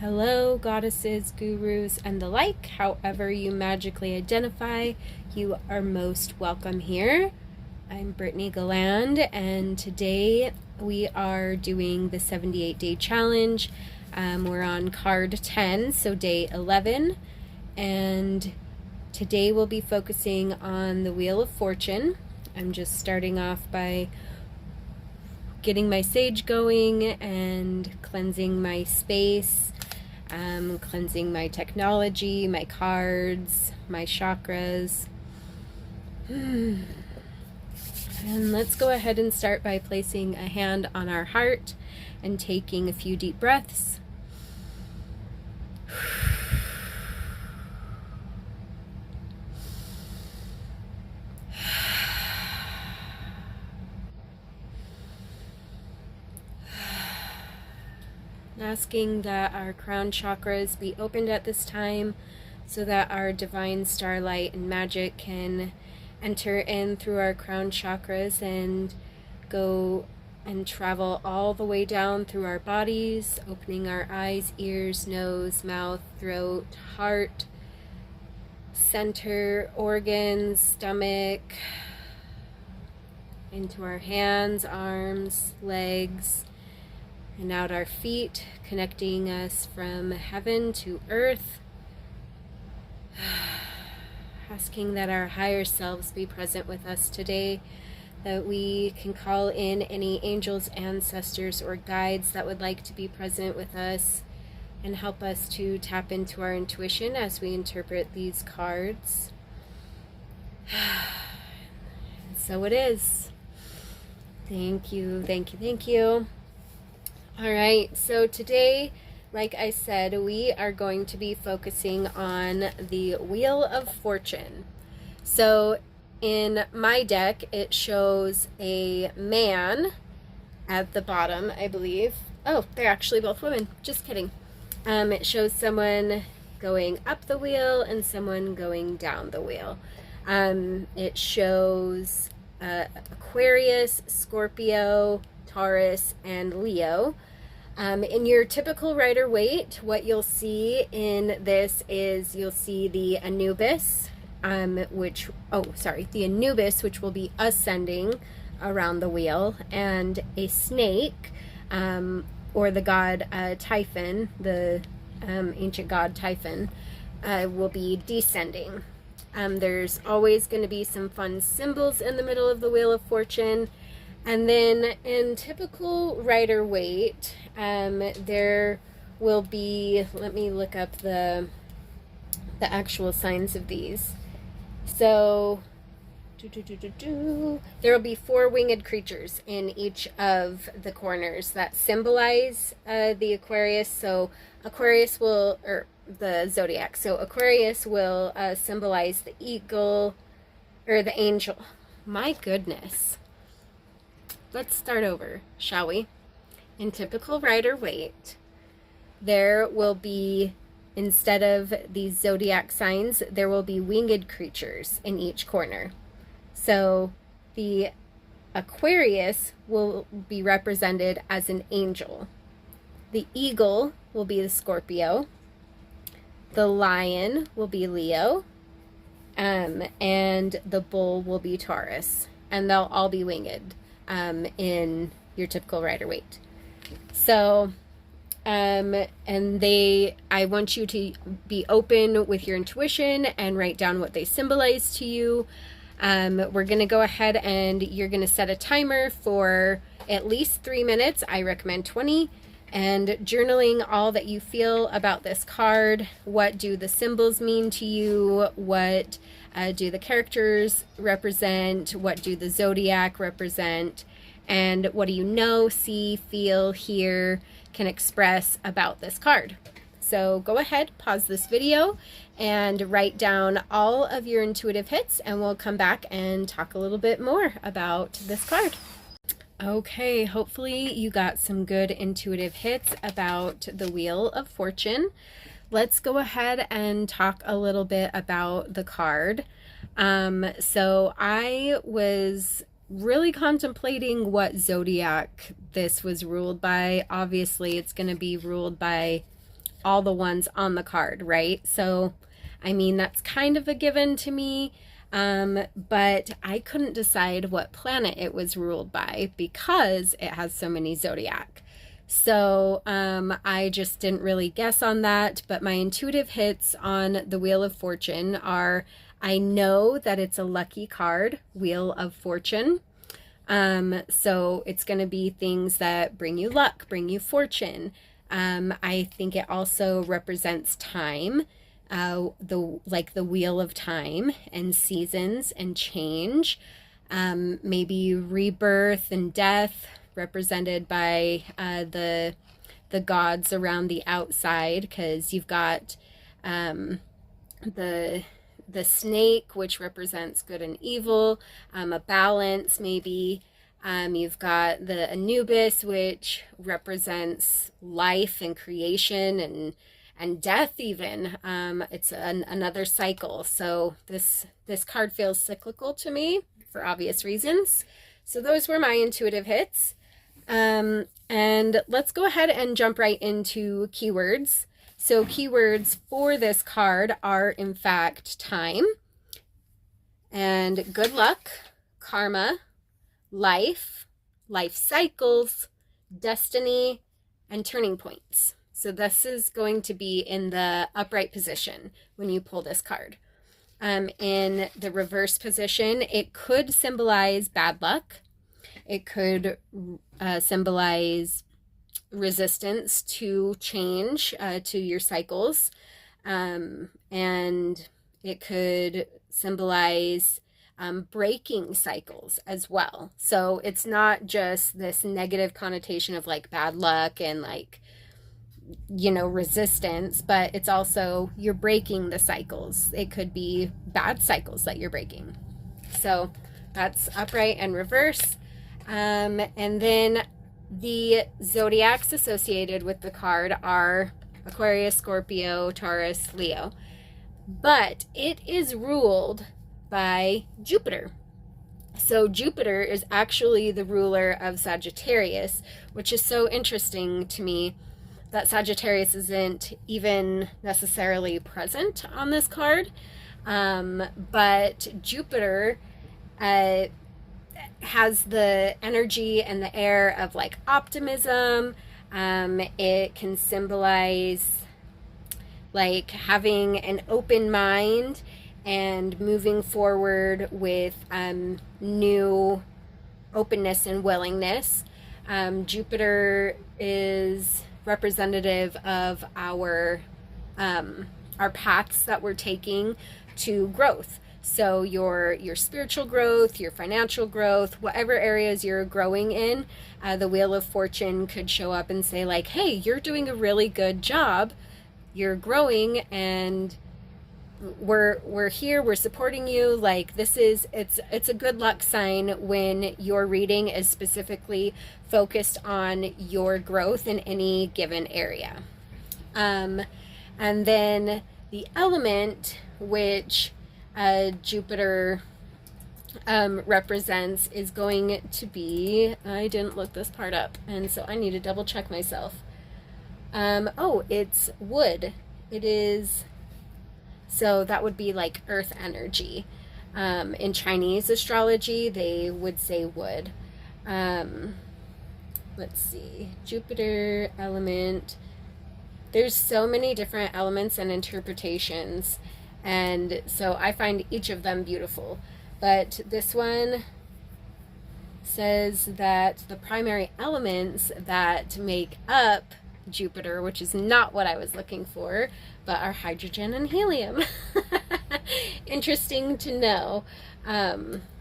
Hello, goddesses, gurus, and the like. However you magically identify, you are most welcome here. I'm Brittany Galland, and today we are doing the 78-day challenge. We're on card 10, so day 11, and today we'll be focusing on the Wheel of Fortune. I'm just starting off by getting my sage going and cleansing my space. Cleansing my technology, my cards, my chakras. And let's go ahead and start by placing a hand on our heart and taking a few deep breaths. Asking that our crown chakras be opened at this time so that our divine starlight and magic can enter in through our crown chakras and go and travel all the way down through our bodies, opening our eyes, ears, nose, mouth, throat, heart, center, organs, stomach, into our hands, arms, legs, and out our feet, connecting us from heaven to earth. Asking that our higher selves be present with us today, that we can call in any angels, ancestors, or guides that would like to be present with us and help us to tap into our intuition as we interpret these cards. And so it is. Thank you, thank you, thank you. All right, so today, like I said, we are going to be focusing on the Wheel of Fortune. So in my deck, it shows a man at the bottom, I believe. Oh, they're actually both women. Just kidding. It shows someone going up the wheel and someone going down the wheel. It shows Aquarius, Scorpio, Taurus, and Leo. In your typical Rider-Waite, what you'll see in this is you'll see the Anubis, the Anubis, which will be ascending around the wheel, and a snake, or the god Typhon, the ancient god Typhon, will be descending. There's always going to be some fun symbols in the middle of the Wheel of Fortune. And then in typical Rider-Waite, there will be, let me look up the actual signs of these. So, there will be 4 winged creatures in each of the corners that symbolize the Aquarius. So Aquarius will, or the zodiac. So Aquarius will symbolize the eagle, or the angel. My goodness. Let's start over, shall we? In typical Rider-Waite, there will be, instead of these zodiac signs, there will be winged creatures in each corner. So the Aquarius will be represented as an angel. The eagle will be the Scorpio. The lion will be Leo. And the bull will be Taurus. And they'll all be winged. In your typical Rider-Waite. So, I want you to be open with your intuition and write down what they symbolize to you. We're going to go ahead and you're going to set a timer for at least 3 minutes. I recommend 20. And journaling all that you feel about this card. What do the symbols mean to you? What do the characters represent? What do the zodiac represent? And what do you know, see, feel, hear, can express about this card? So go ahead, pause this video, and write down all of your intuitive hits, and we'll come back and talk a little bit more about this card. Okay, hopefully you got some good intuitive hits about the Wheel of Fortune. Let's go ahead and talk a little bit about the card. So I was really contemplating what zodiac this was ruled by. Obviously, it's going to be ruled by all the ones on the card, right? So, I mean, that's kind of a given to me. But I couldn't decide what planet it was ruled by because it has so many zodiac. So I just didn't really guess on that. But my intuitive hits on the Wheel of Fortune are, I know that it's a lucky card, Wheel of Fortune. So it's going to be things that bring you luck, bring you fortune. I think it also represents time, the wheel of time and seasons and change. Maybe rebirth and death, represented by the gods around the outside, because you've got the snake, which represents good and evil, a balance maybe. You've got the Anubis, which represents life and creation and death even. It's another cycle. So this card feels cyclical to me for obvious reasons. So those were my intuitive hits. And let's go ahead and jump right into keywords. So keywords for this card are, in fact, time and good luck, karma, life, life cycles, destiny, and turning points. So this is going to be in the upright position when you pull this card. In the reverse position, it could symbolize bad luck. It could symbolize resistance to change, to your cycles. And it could symbolize breaking cycles as well. So it's not just this negative connotation of like bad luck and like, resistance, but it's also you're breaking the cycles. It could be bad cycles that you're breaking. So that's upright and reverse. And then the zodiacs associated with the card are Aquarius, Scorpio, Taurus, Leo. But it is ruled by Jupiter. So Jupiter is actually the ruler of Sagittarius, which is so interesting to me that Sagittarius isn't even necessarily present on this card. But Jupiter has the energy and the air of like optimism. It can symbolize like having an open mind and moving forward with new openness and willingness. Jupiter is representative of our paths that we're taking to growth. So your spiritual growth, your financial growth, whatever areas you're growing in, the Wheel of Fortune could show up and say like, hey, you're doing a really good job. You're growing and we're here, we're supporting you. Like it's a good luck sign when your reading is specifically focused on your growth in any given area. And then the element which Jupiter represents is going to be, I didn't look this part up, and so I need to double check myself. It's wood. It is, so that would be like earth energy. In Chinese astrology, they would say wood. Let's see, Jupiter element. There's so many different elements and interpretations, and so I find each of them beautiful. But this one says that the primary elements that make up Jupiter, which is not what I was looking for, but are hydrogen and helium. Interesting to know.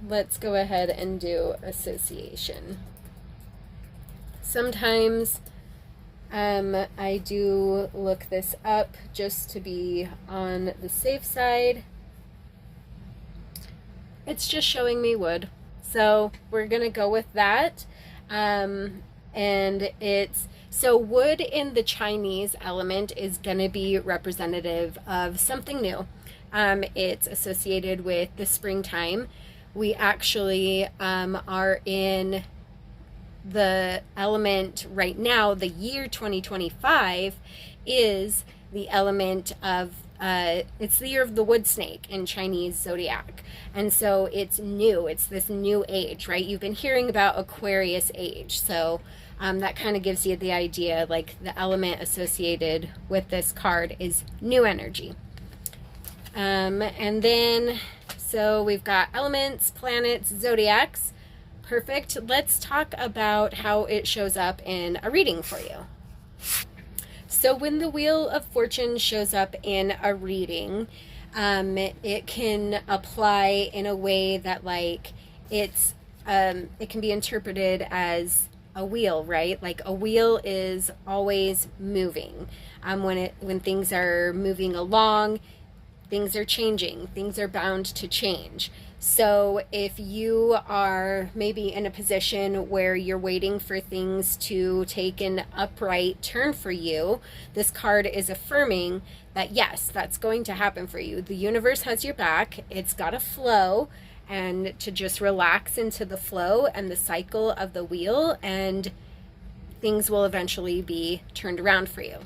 Let's go ahead and do association. Sometimes I do look this up just to be on the safe side. It's just showing me wood, so we're gonna go with that. And it's so wood in the Chinese element is gonna be representative of something new. It's associated with the springtime. We actually are in the element right now, the year 2025, is the element of it's the year of the wood snake in Chinese zodiac. And so it's new. It's this new age, right? You've been hearing about Aquarius age. So that kind of gives you the idea, like the element associated with this card is new energy. And then, so we've got elements, planets, zodiacs. Perfect. Let's talk about how it shows up in a reading for you. So when the Wheel of Fortune shows up in a reading, it can apply in a way that, like, it can be interpreted as a wheel, right? Like a wheel is always moving. When things are moving along, things are changing, things are bound to change. So if you are maybe in a position where you're waiting for things to take an upright turn for you, this card is affirming that yes, that's going to happen for you. The universe has your back. It's got a flow, and to just relax into the flow and the cycle of the wheel, and things will eventually be turned around for you.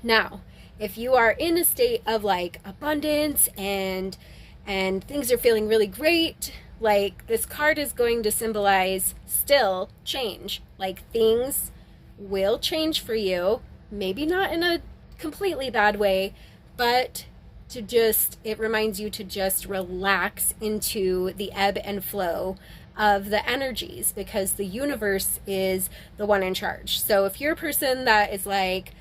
Now, if you are in a state of like abundance and things are feeling really great, like this card is going to symbolize still change. Like things will change for you, maybe not in a completely bad way, but it reminds you to just relax into the ebb and flow of the energies, because the universe is the one in charge. So if you're a person that is like,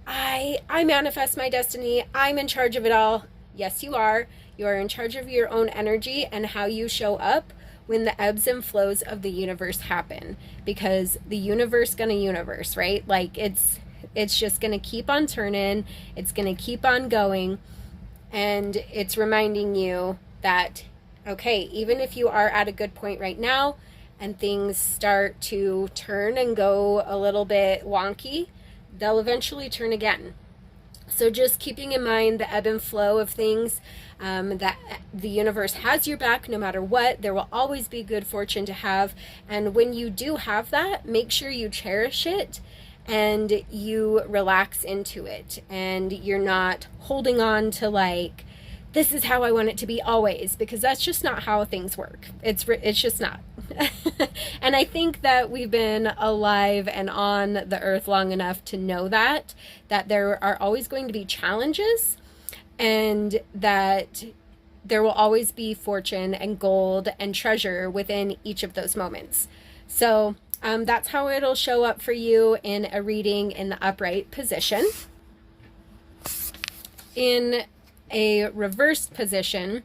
I manifest my destiny, I'm in charge of it all, yes, you are. You are in charge of your own energy and how you show up when the ebbs and flows of the universe happen, because the universe gonna universe, right? Like it's just gonna keep on turning, it's gonna keep on going, and it's reminding you that, okay, even if you are at a good point right now and things start to turn and go a little bit wonky, they'll eventually turn again. So just keeping in mind the ebb and flow of things, that the universe has your back no matter what. There will always be good fortune to have. And when you do have that, make sure you cherish it and you relax into it. And you're not holding on to like, this is how I want it to be always, because that's just not how things work. It's just not. And I think that we've been alive and on the earth long enough to know that there are always going to be challenges, and that there will always be fortune and gold and treasure within each of those moments. So that's how it'll show up for you in a reading in the upright position. In a reversed position,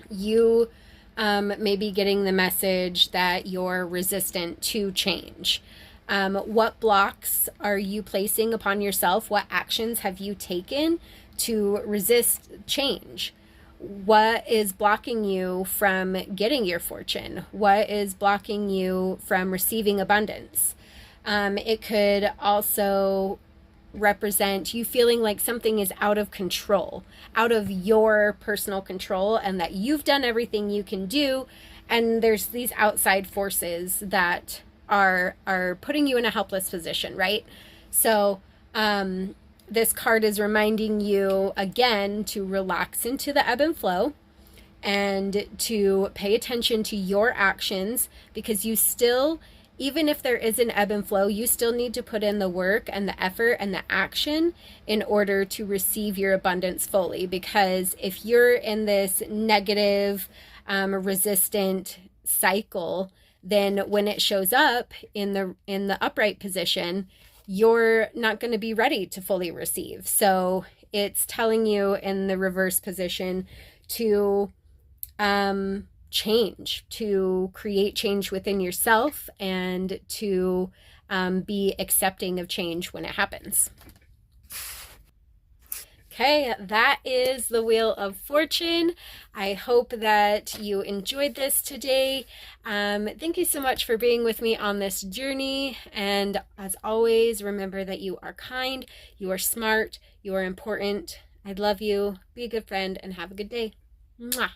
you may be getting the message that you're resistant to change. What blocks are you placing upon yourself? What actions have you taken to resist change? What is blocking you from getting your fortune? What is blocking you from receiving abundance? It could also represent you feeling like something is out of control, out of your personal control, and that you've done everything you can do, and there's these outside forces that are putting you in a helpless position, right? So this card is reminding you again to relax into the ebb and flow and to pay attention to your actions, because you still, even if there is an ebb and flow, you still need to put in the work and the effort and the action in order to receive your abundance fully. Because if you're in this negative, resistant cycle, then when it shows up in the upright position, you're not going to be ready to fully receive. So it's telling you in the reverse position to change, to create change within yourself, and to be accepting of change when it happens. Okay, that is the Wheel of Fortune. I hope that you enjoyed this today. Thank you so much for being with me on this journey. And as always, remember that you are kind, you are smart, you are important. I love you. Be a good friend and have a good day. Mwah.